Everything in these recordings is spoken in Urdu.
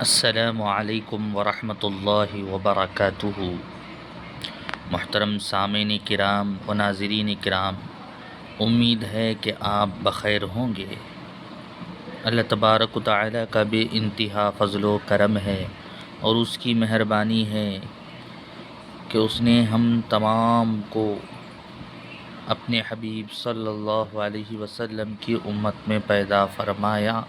السلام علیکم ورحمۃ اللہ وبرکاتہ۔ محترم سامعین کرام و ناظرین کرام، امید ہے کہ آپ بخیر ہوں گے۔ اللہ تبارک و تعالیٰ کا بے انتہا فضل و کرم ہے اور اس کی مہربانی ہے کہ اس نے ہم تمام کو اپنے حبیب صلی اللہ علیہ وسلم کی امت میں پیدا فرمایا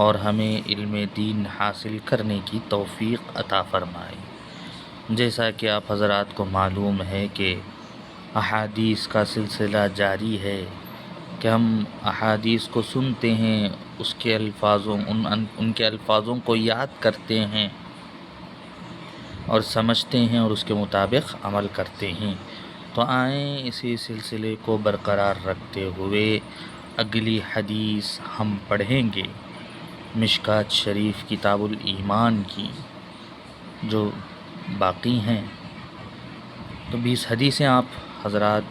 اور ہمیں علم دین حاصل کرنے کی توفیق عطا فرمائی۔ جیسا کہ آپ حضرات کو معلوم ہے کہ احادیث کا سلسلہ جاری ہے کہ ہم احادیث کو سنتے ہیں، اس کے ان کے الفاظوں کو یاد کرتے ہیں اور سمجھتے ہیں اور اس کے مطابق عمل کرتے ہیں۔ تو آئیں اسی سلسلے کو برقرار رکھتے ہوئے اگلی حدیث ہم پڑھیں گے، مشکوٰۃ شریف کتاب الایمان کی جو باقی ہیں۔ تو 20 حدیثیں آپ حضرات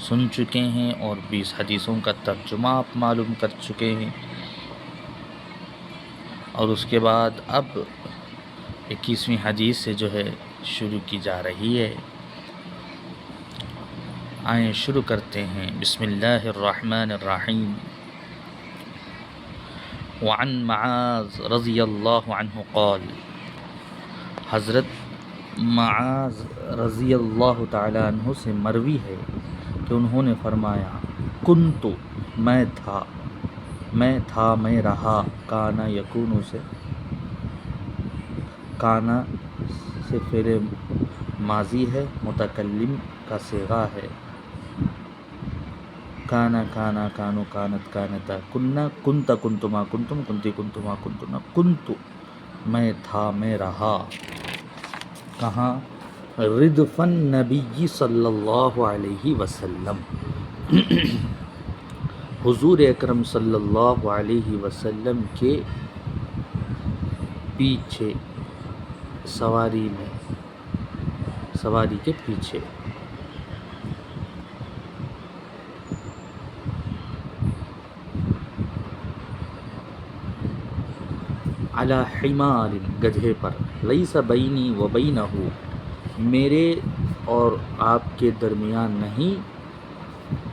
سن چکے ہیں اور 20 حدیثوں کا ترجمہ آپ معلوم کر چکے ہیں، اور اس کے بعد اب 21ویں حدیث سے جو ہے شروع کی جا رہی ہے۔ آئیں شروع کرتے ہیں۔ بسم اللہ الرحمن الرحیم۔ وعن معاذ رضی اللہ عنہ قال، حضرت معاذ رضی اللہ تعالی عنہ سے مروی ہے کہ انہوں نے فرمایا، کنت میں تھا میں رہا، کانا یکون سے کانا سے فعل ماضی ہے، متکلم کا صیغہ ہے، کانا کانا کانو کانت کانتا، کننا کنت کنتما کنتم کنتی کنتما کنتنا، کنت میں تھا میں رہا، کہاں؟ ردف النبی صلی اللہ علیہ وسلم، حضور اکرم صلی اللہ علیہ وسلم کے پیچھے، سواری کے پیچھے، علی حمار گدھے پر، لیس بینی و بینہ میرے اور آپ کے درمیان نہیں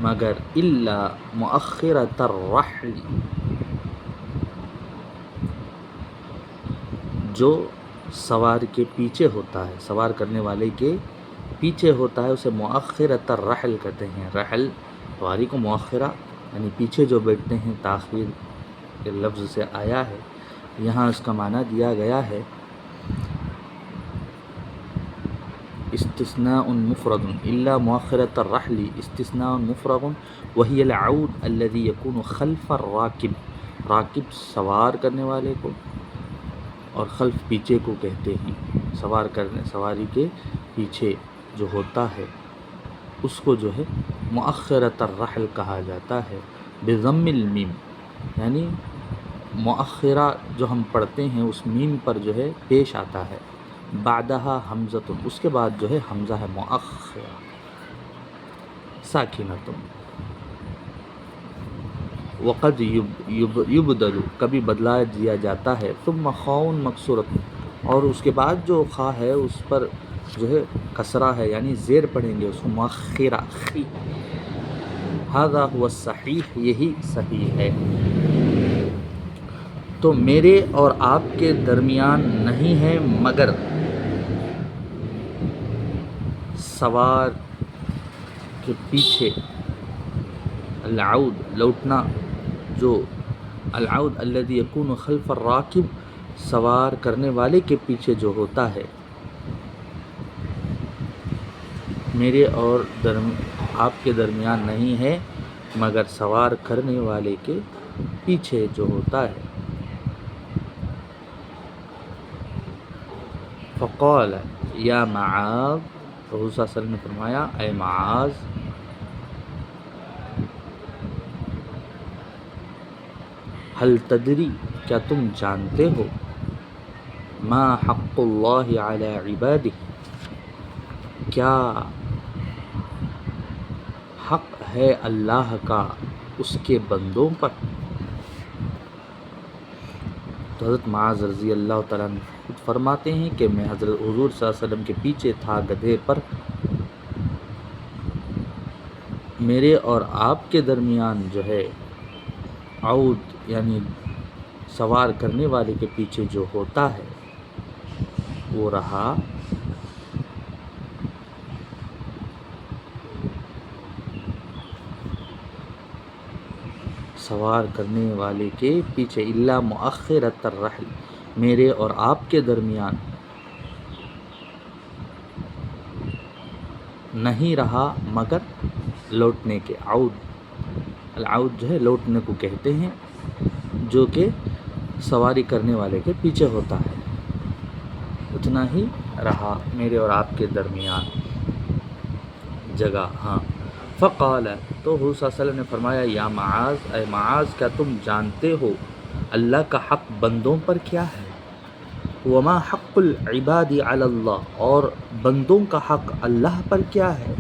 مگر الا مؤخرۃ الرحل، جو سوار کے پیچھے ہوتا ہے، سوار کرنے والے کے پیچھے ہوتا ہے، اسے مؤخرۃ الرحل کہتے ہیں۔ رحل سواری کو مؤخرہ یعنی پیچھے جو بیٹھتے ہیں، تاخیر کے لفظ سے آیا ہے، یہاں اس کا معنی دیا گیا ہے استثناء مفرد، الا مؤخرۃ الرحل استثناء مفرد وهي العود الذي يكون خلف الراکب، راکب سوار کرنے والے کو اور خلف پیچھے کو کہتے ہیں، سواری کے پیچھے جو ہوتا ہے اس کو جو ہے مؤخرۃ الرحل کہا جاتا ہے، بضم المیم، یعنی مؤخرہ جو ہم پڑھتے ہیں اس میم پر جو ہے پیش آتا ہے، بعدہا حمزۃ، اس کے بعد جو ہے حمزہ ہے، مؤخرہ ساکنۃ، وقد یبدل، کبھی بدلا دیا جاتا ہے، ثم خاء مکسورۃ، اور اس کے بعد جو خا ہے اس پر جو ہے کسرہ ہے، یعنی زیر پڑھیں گے اس کو، مؤخرہ خی، ھذا ھو الصحیح، یہی صحیح ہے۔ تو میرے اور آپ کے درمیان نہیں ہے مگر سوار کے پیچھے، العود لوٹنا، جو العود الذی یکون خلف الراکب، سوار کرنے والے کے پیچھے جو ہوتا ہے، میرے اور آپ کے درمیان نہیں ہے مگر سوار کرنے والے کے پیچھے جو ہوتا ہے۔ فقال یا معاذ، حضور صلی اللہ علیہ وسلم نے فرمایا، اے معاذ، هل تدری، کیا تم جانتے ہو، ما حق اللہ علی عبادہ، کیا حق ہے اللہ کا اس کے بندوں پر، تو حضرت معاذ رضی اللہ تعالیٰ عنہ خود فرماتے ہیں کہ میں حضرت حضور صلی اللہ علیہ وسلم کے پیچھے تھا گدھے پر، میرے اور آپ کے درمیان جو ہے عود یعنی سوار کرنے والے کے پیچھے جو ہوتا ہے وہ رہا سوار کرنے والے کے پیچھے الا مؤخرۃ الرحل، میرے اور آپ کے درمیان نہیں رہا مگر لوٹنے کے، عود العود جو ہے لوٹنے کو کہتے ہیں، جو کہ سواری کرنے والے کے پیچھے ہوتا ہے، اتنا ہی رہا میرے اور آپ کے درمیان جگہ۔ ہاں فقال، تو حضور صلی اللہ علیہ وسلم نے فرمایا یا معاذ، اے معاذ کیا تم جانتے ہو اللہ کا حق بندوں پر کیا ہے؟ وما حق العباد علی اللہ، اور بندوں کا حق اللہ پر کیا ہے،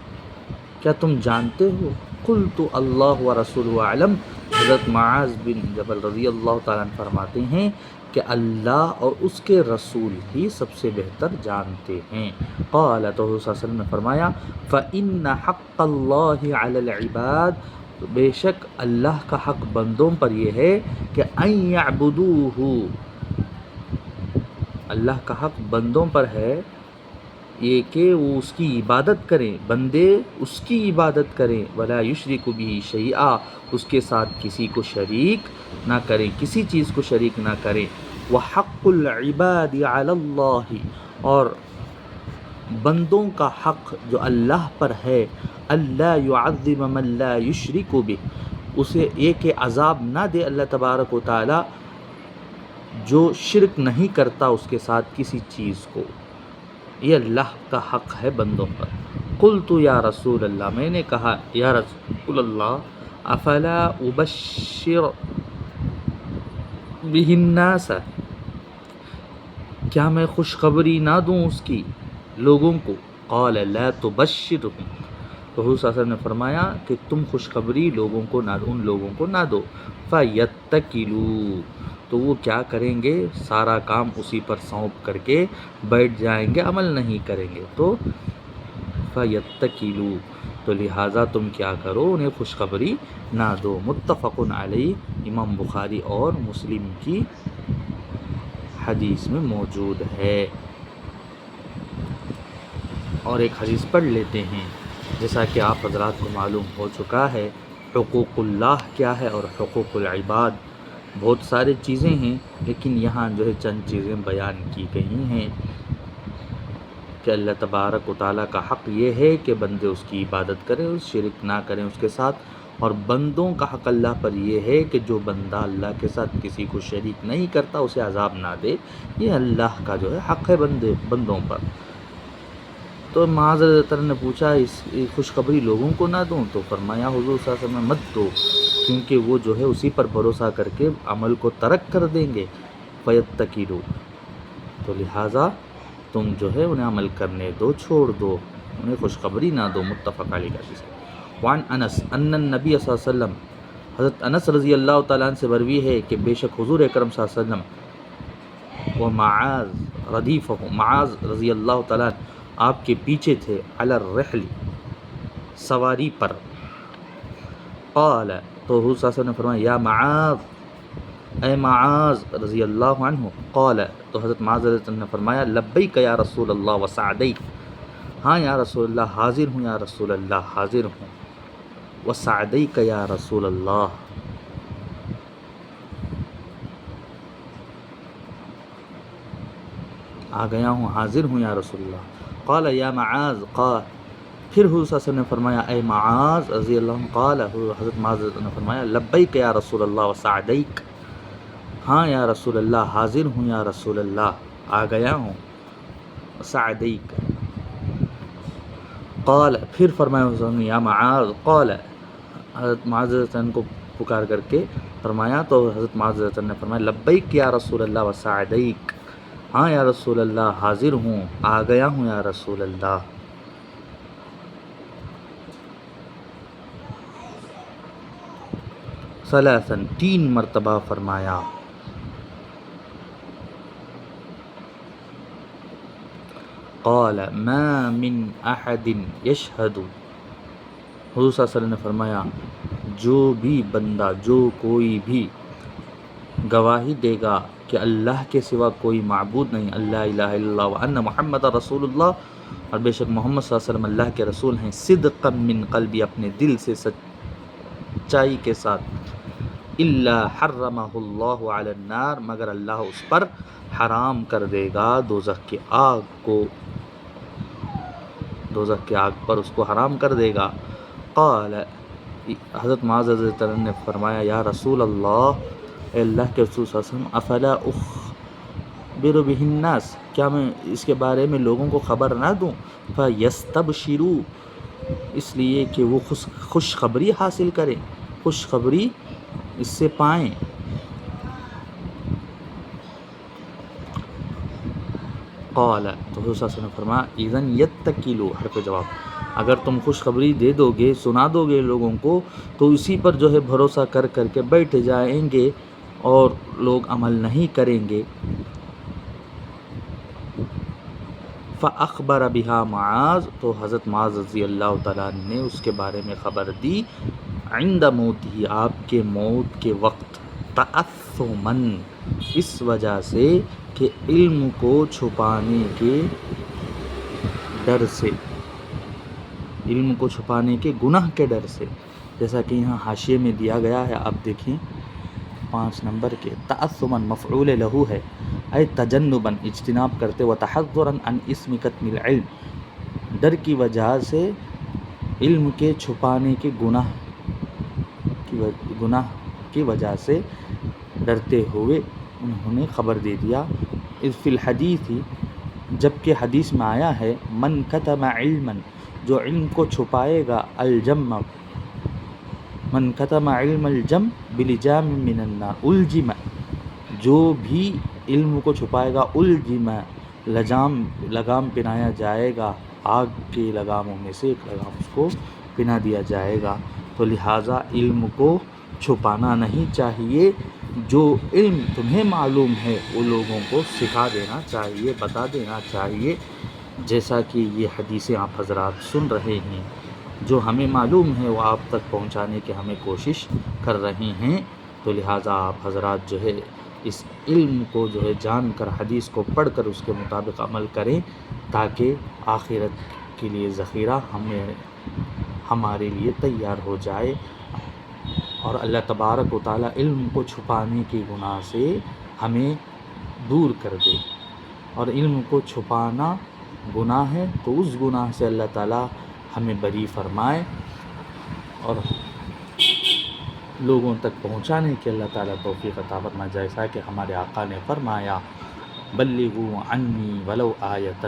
کیا تم جانتے ہو؟ قلت اللہ ورسولہ اعلم، حضرت معاذ بن جبل رضی اللہ تعالیٰ عنہ فرماتے ہیں کہ اللہ اور اس کے رسول ہی سب سے بہتر جانتے ہیں۔ قال، تو حضور صلی اللہ علیہ وسلم نے فرمایا فإن حق اللہ علی العباد، بے شک اللہ کا حق بندوں پر یہ ہے کہ ان یعبدوہ، اللہ کا حق بندوں پر ہے یہ کہ وہ اس کی عبادت کریں، بندے اس کی عبادت کریں، ولا یشرک بہ شیئا، اس کے ساتھ کسی کو شریک نہ کریں، کسی چیز کو شریک نہ کریں۔ وحق العباد علی اللہ، اور بندوں کا حق جو اللہ پر ہے، اللہ یعذب من لا یشرک بہ، اسے یہ کہ عذاب نہ دے اللہ تبارک و تعالی جو شرک نہیں کرتا اس کے ساتھ کسی چیز کو، یہ اللہ کا حق ہے بندوں پر۔ قلت یا رسول اللہ، میں نے کہا یا رسول اللہ افلا ابشر بہ الناس، کیا میں خوشخبری نہ دوں اس کی لوگوں کو؟ قال لا تبشرهم، تو حضور صلی اللہ علیہ وسلم نے فرمایا کہ تم خوشخبری لوگوں کو نہ، ان لوگوں کو نہ دو۔ فَيَتَّكِلُوا، تو وہ کیا کریں گے، سارا کام اسی پر سونپ کر کے بیٹھ جائیں گے، عمل نہیں کریں گے۔ تو فَيَتَّكِلُوا، تو لہٰذا تم کیا کرو، انہیں خوشخبری نہ دو۔ متفق علیہ، امام بخاری اور مسلم کی حدیث میں موجود ہے۔ اور ایک حدیث پڑھ لیتے ہیں، جیسا کہ آپ حضرات کو معلوم ہو چکا ہے حقوق اللہ کیا ہے اور حقوق العباد، بہت ساری چیزیں ہیں لیکن یہاں جو ہے چند چیزیں بیان کی گئی ہیں کہ اللہ تبارک و تعالیٰ کا حق یہ ہے کہ بندے اس کی عبادت کریں، اس شرک نہ کریں اس کے ساتھ، اور بندوں کا حق اللہ پر یہ ہے کہ جو بندہ اللہ کے ساتھ کسی کو شریک نہیں کرتا اسے عذاب نہ دے، یہ اللہ کا جو ہے حق ہے بندوں پر۔ تو معاذ رضی اللہ عنہ نے پوچھا اس خوشخبری لوگوں کو نہ دوں؟ تو فرمایا حضور صلی اللہ علیہ وسلم مت دو، کیونکہ وہ جو ہے اسی پر بھروسہ کر کے عمل کو ترک کر دیں گے۔ فَيَتَّكِلُوا، تو لہٰذا تم جو ہے انہیں عمل کرنے دو، چھوڑ دو، انہیں خوشخبری نہ دو۔ متفق علیہ حدیث۔ وعن انس ان النبی صلی اللہ علیہ وسلم، حضرت انس رضی اللہ تعالیٰ عنہ سے مروی ہے کہ بے شک حضور اکرم صلی اللہ علیہ وسلم و معاذ ردیفہ، معاذ رضی اللہ تعالیٰ عنہ آپ کے پیچھے تھے، علی الرحل، سواری پر۔ قال، تو حضور صلی اللہ علیہ وسلم نے فرمایا یا معاذ، اے معاذ رضی اللہ عنہ۔ قال، تو حضرت معاذ رضی اللہ عنہ نے فرمایا لبیک یا رسول اللہ وسعدیک، ہاں یا رسول اللہ، حاضر ہوں یا رسول اللہ، حاضر ہوں۔ وسعدیک یا رسول اللہ، آ گیا ہوں، حاضر ہوں یا رسول اللہ۔ قال یا معاذ، قال، پھر حضور صلی اللہ علیہ وسلم نے فرمایا اے معاذ رضی اللہ عنہ، قال، حضرت معاذ نے فرمایا لبیک یا رسول اللہ وسعدیک، ہاں یا رسول اللہ، حاضر ہوں یا رسول اللہ، آ گیا ہوں۔ وسعدیک، قال، پھر فرمایا حضور صلی اللہ علیہ وسلم یا معاذ، قال، حضرت معاذ کو پکار کر کے فرمایا، تو حضرت معاذ نے فرمایا لبیک یا رسول اللہ وسعدیک، ہاں یا رسول اللہ، حاضر ہوں، آ گیا ہوں یا رسول اللہ۔ ثلاثاً، 3 مرتبہ فرمایا۔ قال ما من احد یشہد، حضور صلی اللہ علیہ وسلم نے فرمایا جو بھی بندہ، جو کوئی بھی گواہی دے گا کہ اللہ کے سوا کوئی معبود نہیں، اللہ الہ الا اللہ وان محمد رسول اللہ، اور بے شک محمد صلی اللہ علیہ وسلم اللہ کے رسول ہیں، صدقا من قلبی، اپنے دل سے سچائی کے ساتھ، الا حرمہ اللہ علی النار، مگر اللہ اس پر حرام کر دے گا دوزخ کی آگ کو، دوزخ کی آگ پر اس کو حرام کر دے گا۔ قال، حضرت معاذ رضی اللہ عنہ نے فرمایا یا رسول اللہ، اے اللہ کے رسول صلی اللہ علیہ وسلم، افلا اخبر بہ الناس، کیا میں اس کے بارے میں لوگوں کو خبر نہ دوں؟ فیستبشروا، اس لیے کہ وہ خوشخبری حاصل کریں، خوشخبری اس سے پائیں۔ قال، تو حضور صلی اللہ علیہ وسلم نے فرمایا اذن یتکلوا، حرف جواب، اگر تم خوشخبری دے دو گے، سنا دو گے لوگوں کو، تو اسی پر جو ہے بھروسہ کر کر کے بیٹھ جائیں گے اور لوگ عمل نہیں کریں گے۔ فاخبر بها معاذ، تو حضرت معاذ رضی اللہ تعالیٰ عنہ نے اس کے بارے میں خبر دی، عند موتہ، آپ کے موت کے وقت، تعثما، اس وجہ سے کہ علم کو چھپانے کے ڈر سے، علم کو چھپانے کے گناہ کے ڈر سے، جیسا کہ یہاں حاشیے میں دیا گیا ہے، آپ دیکھیں 5 نمبر کے، تعثما مفعول لہو ہے، اے تجنبا، اجتناب کرتے، و تحذرا عن اسم کتم العلم، ڈر کی وجہ سے علم کے چھپانے کے گناہ کی وجہ سے ڈرتے ہوئے انہوں نے خبر دے دیا۔ اذ فی الحدیث، جبکہ حدیث میں آیا ہے، من کتم علما، جو علم کو چھپائے گا، الجم، من کتم علم الجم بلجام من النار، الجم، جو بھی علم کو چھپائے گا، الجم، لگام پہنایا جائے گا، آگ کے لگاموں میں سے ایک لگام اس کو پہنا دیا جائے گا۔ تو لہٰذا علم کو چھپانا نہیں چاہیے، جو علم تمہیں معلوم ہے وہ لوگوں کو سکھا دینا چاہیے، بتا دینا چاہیے، جیسا کہ یہ حدیثیں آپ حضرات سن رہے ہیں، جو ہمیں معلوم ہے وہ آپ تک پہنچانے کی ہمیں کوشش کر رہے ہیں۔ تو لہٰذا آپ حضرات جو ہے اس علم کو جو ہے جان کر، حدیث کو پڑھ کر اس کے مطابق عمل کریں، تاکہ آخرت کے لیے ذخیرہ ہمارے لیے تیار ہو جائے، اور اللہ تبارک و تعالیٰ علم کو چھپانے کے گناہ سے ہمیں دور کر دے، اور علم کو چھپانا گناہ ہے تو اس گناہ سے اللہ تعالیٰ ہمیں بری فرمائے، اور لوگوں تک پہنچانے کے اللہ تعالیٰ توفیق عطا فرمائے، جیسا کہ ہمارے آقا نے فرمایا بلغوا عنی ولو آیۃ،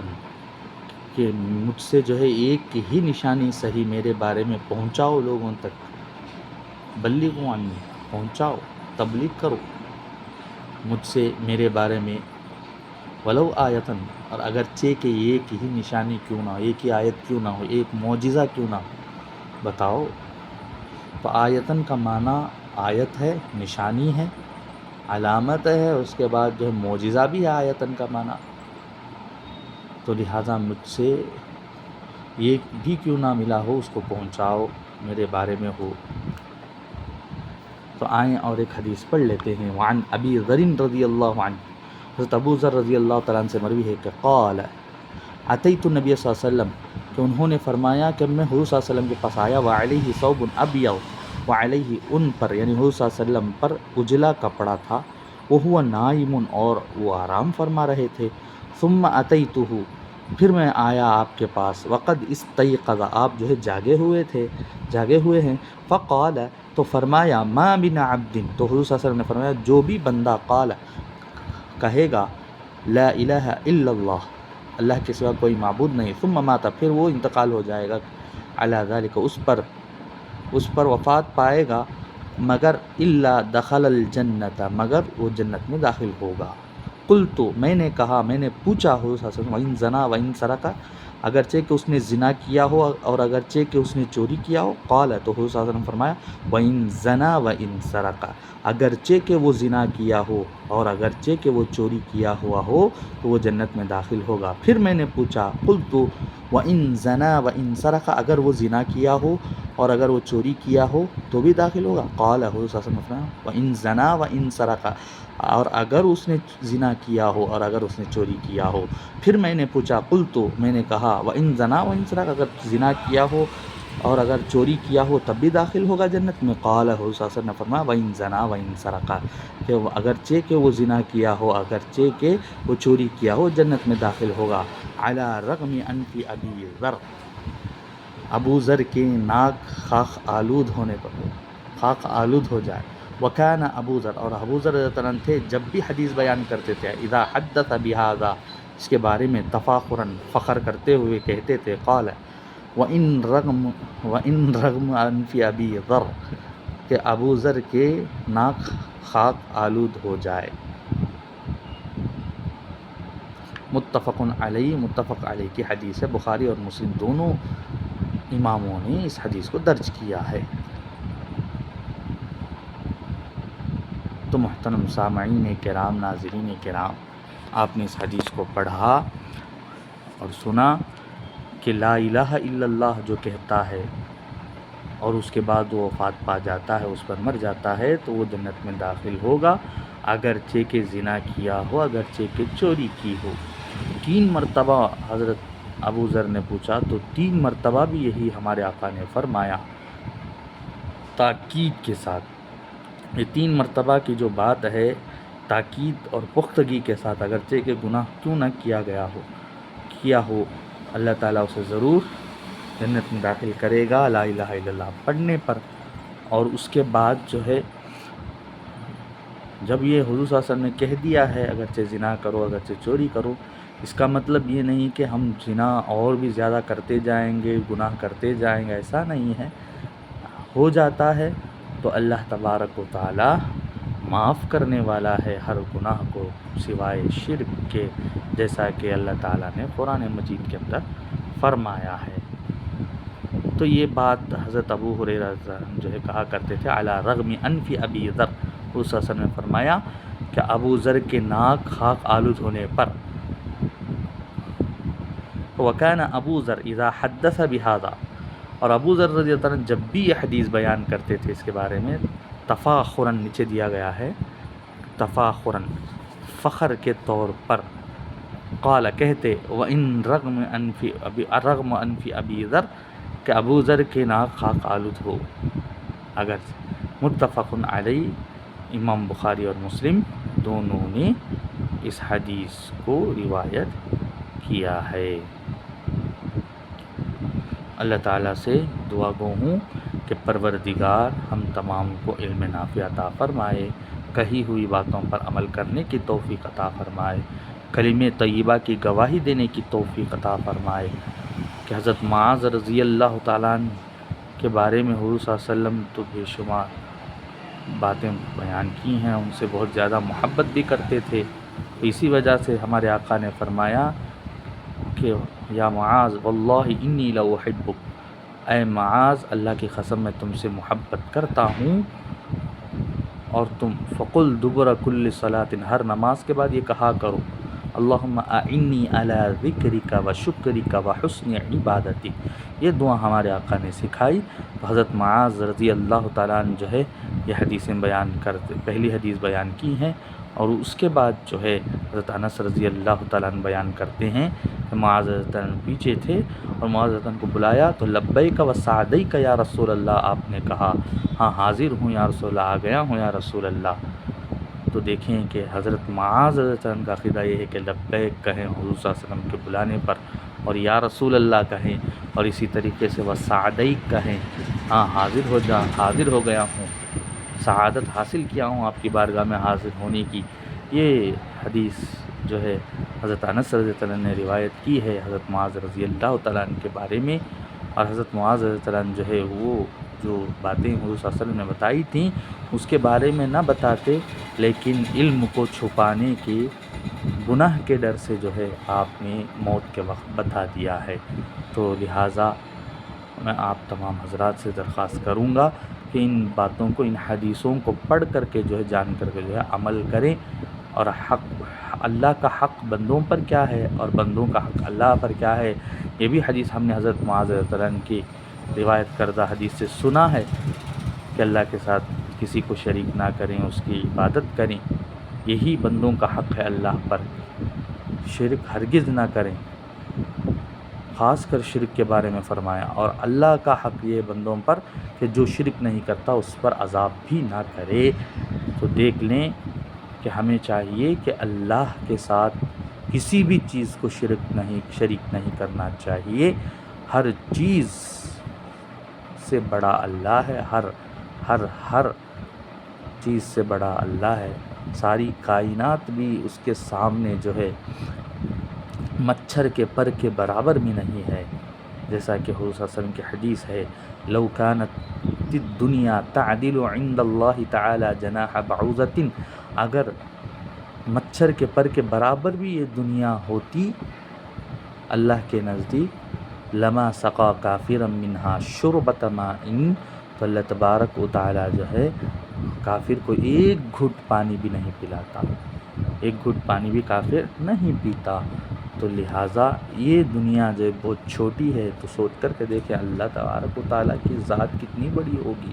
کہ مجھ سے جو ہے ایک ہی نشانی صحیح میرے بارے میں پہنچاؤ لوگوں تک، بلغوا عنی، پہنچاؤ، تبلیغ کرو مجھ سے میرے بارے میں، ولو آیتن، اور اگرچہ کہ ایک ہی نشانی کیوں نہ ہو، ایک ہی آیت کیوں نہ ہو، ایک معجزہ کیوں نہ ہو، بتاؤ۔ تو آیتن کا معنی آیت ہے، نشانی ہے، علامت ہے، اس کے بعد جو ہے معجزہ بھی ہے آیتن کا معنی، تو لہٰذا مجھ سے ایک بھی کیوں نہ ملا ہو اس کو پہنچاؤ، میرے بارے میں ہو۔ تو آئیں اور ایک حدیث پڑھ لیتے ہیں۔ وعن ابی ذر رضی اللہ عنہ، حضرت ابو ذر رضی اللہ تعالیٰ عنہ سے مروی ہے کہ قال اتیت النبی صلی اللہ علیہ وسلم، کہ انہوں نے فرمایا کہ میں حضور صلی اللہ علیہ وسلم کے پاس آیا، وعلیہ ثوب ابیض، وعلیہ ان پر، یعنی حضور صلی اللہ علیہ وسلم پر اجلا کپڑا تھا، وہو نائم، اور وہ آرام فرما رہے تھے، ثم اتیتہ، پھر میں آیا آپ کے پاس، وقد استیقظ، آپ جو ہے جاگے ہوئے ہیں، فقال، تو فرمایا، ما من عبد، تو حضور صلی اللہ علیہ وسلم نے فرمایا جو بھی بندہ قال، کہے گا لا الہ الا اللہ، اللہ کے سوا کوئی معبود نہیں، ثم مات، پھر وہ انتقال ہو جائے گا، علی ذالک، اس پر وفات پائے گا، مگر الا دخل الجنت، مگر وہ جنت میں داخل ہوگا۔ قلت، میں نے کہا، میں نے پوچھا حضور صلی اللہ علیہ وسلم، وَإِن زنا وَإِن سرق، اگرچہ کہ اس نے زنا کیا ہو اور اگرچہ کہ اس نے چوری کیا ہو. قال تو حضور صلی اللہ علیہ وسلم فرمایا وَإِن زَنَا وَإِن سَرَقَ اگرچہ کہ وہ زنا کیا ہو اور اگرچہ کہ وہ چوری کیا ہوا ہو تو وہ جنت میں داخل ہوگا. پھر میں نے پوچھا قلت وَإِن زَنَا وَإِن سَرَقَ اگر وہ زنا کیا ہو اور اگر وہ چوری کیا ہو تو بھی داخل ہوگا. قال حضور صلی اللہ علیہ وسلم فرمایا وَإِن زَنَا وَإِن سَرَقَ اور اگر اس نے زنا کیا ہو اور اگر اس نے چوری کیا ہو. پھر میں نے پوچھا قلت میں نے کہا وَإِن زَنَا وَإِن سَرَقَ اگر زنا کیا ہو اور اگر چوری کیا ہو تب بھی داخل ہوگا جنت میں. قال حضور صلی اللہ علیہ وسلم نے فرمایا وَإِن زَنَا وَإِن سَرَقَ کہ اگرچہ کہ وہ زنا کیا ہو اگرچہ کہ وہ چوری کیا ہو جنت میں داخل ہوگا. عَلَى رَغْمِ أَنْفِ أَبِي ذَرٍ ابو ذر کے ناک خاک آلود ہونے پر خاک آلود ہو جائے. وَكَانَ ابو ذر اور ابو ذر رضی اللہ عنہ تھے جب بھی حدیث بیان کرتے تھے اذا حدث بهذا اس کے بارے میں تفاخراً فخر کرتے ہوئے کہتے تھے قال وَإِن رَغْمَ أَنْفِ أَبِي ذَرٍ کہ ابو ذر کے ناک خاک آلود ہو جائے. متفق علیہ کی حدیث ہے. بخاری اور مسلم دونوں اماموں نے اس حدیث کو درج کیا ہے. تو محترم سامعین کرام ناظرین کرام آپ نے اس حدیث کو پڑھا اور سنا کہ لا الہ الا اللہ جو کہتا ہے اور اس کے بعد وہ وفات پا جاتا ہے اس پر مر جاتا ہے تو وہ جنت میں داخل ہوگا اگرچہ کہ زنا کیا ہو اگرچہ کہ چوری کی ہو. 3 مرتبہ حضرت ابو ذر نے پوچھا تو 3 مرتبہ بھی یہی ہمارے آقا نے فرمایا تاکید کے ساتھ. یہ 3 مرتبہ کی جو بات ہے تاکید اور پختگی کے ساتھ اگرچہ کہ گناہ کیوں نہ کیا ہو اللہ تعالیٰ اسے ضرور جنت میں داخل کرے گا لا الہ الا اللہ پڑھنے پر. اور اس کے بعد جو ہے جب یہ حضور صلی اللہ علیہ وسلم نے کہہ دیا ہے اگرچہ زنا کرو اگرچہ چوری کرو اس کا مطلب یہ نہیں کہ ہم زنا اور بھی زیادہ کرتے جائیں گے گناہ کرتے جائیں گے. ایسا نہیں ہے. ہو جاتا ہے تو اللہ تبارک و تعالی معاف کرنے والا ہے ہر گناہ کو سوائے شرک کے جیسا کہ اللہ تعالیٰ نے قرآن مجید کے اندر فرمایا ہے. تو یہ بات حضرت ابو ہریرہ جو ہے کہا کرتے تھے علی رغم انف ابی ذر. اس حسن نے فرمایا کہ ابو ذر کے ناک خاک آلود ہونے پر. وکان ابو ذر اذا حدث بهذا اور ابو ذر رضی اللہ عنہ جب بھی یہ حدیث بیان کرتے تھے اس کے بارے میں تفاخراً نیچے دیا گیا ہے تفاخراً فخر کے طور پر. قال کہتے وَإِن رغم انف ابی ذر کہ ابو ذر کے ناک خاک آلود ہو اگر. متفق علیہ امام بخاری اور مسلم دونوں نے اس حدیث کو روایت کیا ہے. اللہ تعالیٰ سے دعا گو ہوں کہ پروردگار ہم تمام کو علم نافع عطا فرمائے کہی ہوئی باتوں پر عمل کرنے کی توفیق عطا فرمائے کلمہ طیبہ کی گواہی دینے کی توفیق عطا فرمائے. کہ حضرت معاذ رضی اللہ تعالیٰ عنہ کے بارے میں حضور صلی اللہ علیہ وسلم تو بے شمار باتیں بیان کی ہیں ان سے بہت زیادہ محبت بھی کرتے تھے. اسی وجہ سے ہمارے آقا نے فرمایا کہ یا معاذ واللہ انی لأحبک اے معاذ اللہ کی قسم میں تم سے محبت کرتا ہوں. اور تم فقل دبر کل صلاۃ ہر نماز کے بعد یہ کہا کرو اللہم اعنی علی ذکرک و شکرک و حسن عبادتک. یہ دعا ہمارے آقا نے سکھائی. تو حضرت معاذ رضی اللہ تعالیٰ عنہ جو ہے یہ حدیثیں بیان کرتے پہلی حدیث بیان کی ہیں اور اس کے بعد جو ہے حضرت انس رضی اللہ تعالیٰ عنہ بیان کرتے ہیں کہ معاذ رضی اللہ عنہ پیچھے تھے اور معاذ رضی اللہ عنہ کو بلایا تو لبیک و سعدیک یا رسول اللہ آپ نے کہا ہاں حاضر ہوں یا رسول اللہ آ گیا ہوں یا رسول اللہ. تو دیکھیں کہ حضرت معاذ رضی اللہ عنہ کا عقیدہ یہ ہے کہ لبیک کہیں حضور صلی اللہ علیہ وسلم کے بلانے پر اور یا رسول اللہ کہیں اور اسی طریقے سے وہ سعدیک کہیں ہاں حاضر ہو گیا ہوں سعادت حاصل کیا ہوں آپ کی بارگاہ میں حاضر ہونے کی. یہ حدیث جو ہے حضرت انس رضی اللہ عنہ نے روایت کی ہے حضرت معاذ رضی اللہ تعالیٰ عنہ کے بارے میں. اور حضرت معاذ رضی اللہ عنہ جو ہے وہ جو باتیں حضور صلی اللہ علیہ وسلم نے بتائی تھیں اس کے بارے میں نہ بتاتے لیکن علم کو چھپانے کی گناہ کے ڈر سے جو ہے آپ نے موت کے وقت بتا دیا ہے۔ تو لہٰذا میں آپ تمام حضرات سے درخواست کروں گا کہ ان باتوں کو، ان حدیثوں کو پڑھ کر کے جو ہے، جان کر کے جو ہے عمل کریں، اور اللہ کا حق بندوں پر کیا ہے اور بندوں کا حق اللہ پر کیا ہے، یہ بھی حدیث ہم نے حضرت معاذ رضی اللہ عنہ کی روایت کردہ حدیث سے سنا ہے کہ اللہ کے ساتھ کسی کو شریک نہ کریں، اس کی عبادت کریں، یہی بندوں کا حق ہے اللہ پر، شرک ہرگز نہ کریں، خاص کر شرک کے بارے میں فرمایا، اور اللہ کا حق یہ بندوں پر کہ جو شرک نہیں کرتا اس پر عذاب بھی نہ کرے۔ تو دیکھ لیں کہ ہمیں چاہیے کہ اللہ کے ساتھ کسی بھی چیز کو شریک نہیں کرنا چاہیے۔ ہر چیز سے بڑا اللہ ہے، ہر چیز سے بڑا اللہ ہے۔ ساری کائنات بھی اس کے سامنے جو ہے مچھر کے پر کے برابر بھی نہیں ہے، جیسا کہ حضور صلی اللہ علیہ وسلم کی حدیث ہے، لو كانت الدنیا تعدل عند اللہ تعالی جناح بعوضۃ، اگر مچھر کے پر کے برابر بھی یہ دنیا ہوتی اللہ کے نزدیک، لما سقا کافرا منہا شربۃ ماء، تو اللہ تبارک و تعالی جو ہے کافر کو ایک گھٹ پانی بھی نہیں پلاتا، ایک گھٹ پانی بھی کافر نہیں پیتا۔ تو لہٰذا یہ دنیا جو بہت چھوٹی ہے، تو سوچ کر کے دیکھیں اللہ تبارک و تعالیٰ کی ذات کتنی بڑی ہوگی،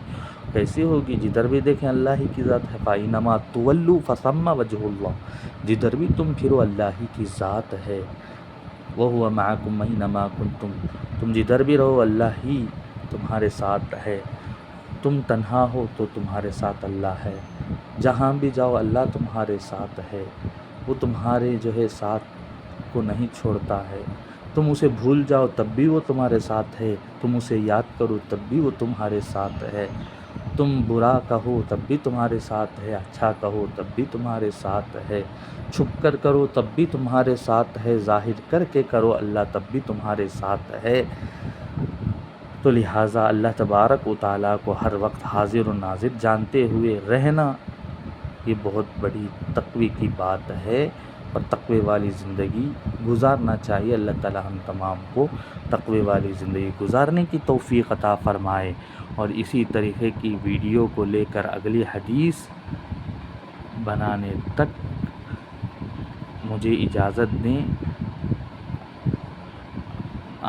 کیسی ہوگی، جدھر بھی دیکھیں اللہ ہی کی ذات ہے، فَإِنَّمَا تُوَلُّوا فَثَمَّ وَجْهُ اللَّهِ، جدھر بھی تم پھرو اللہ ہی کی ذات ہے، وَهُوَ مَعَكُمْ أَيْنَمَا كُنْتُمْ، تم جدھر بھی رہو اللہ ہی تمہارے ساتھ ہے، تم تنہا ہو تو تمہارے ساتھ اللہ ہے، جہاں بھی جاؤ اللہ تمہارے ساتھ ہے، وہ تمہارے جو ہے ساتھ کو نہیں چھوڑتا ہے، تم اسے بھول جاؤ تب بھی وہ تمہارے ساتھ ہے، تم اسے یاد کرو تب بھی وہ تمہارے ساتھ ہے، تم برا کہو تب بھی تمہارے ساتھ ہے، اچھا کہو تب بھی تمہارے ساتھ ہے، چھپ کر کرو تب بھی تمہارے ساتھ ہے، ظاہر کر کے کرو اللہ تب بھی تمہارے ساتھ ہے۔ تو لہٰذا اللہ تبارک و تعالیٰ کو ہر وقت حاضر و ناظر جانتے ہوئے رہنا، یہ بہت بڑی تقوی کی بات ہے، اور تقوی والی زندگی گزارنا چاہیے۔ اللہ تعالیٰ ہم تمام کو تقوی والی زندگی گزارنے کی توفیق عطا فرمائے، اور اسی طریقے کی ویڈیو کو لے کر اگلی حدیث بنانے تک مجھے اجازت دیں۔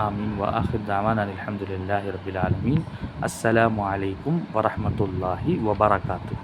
آمین وآخر دعوانا الحمدللہ رب العالمین۔ السلام علیکم ورحمۃ اللہ وبرکاتہ۔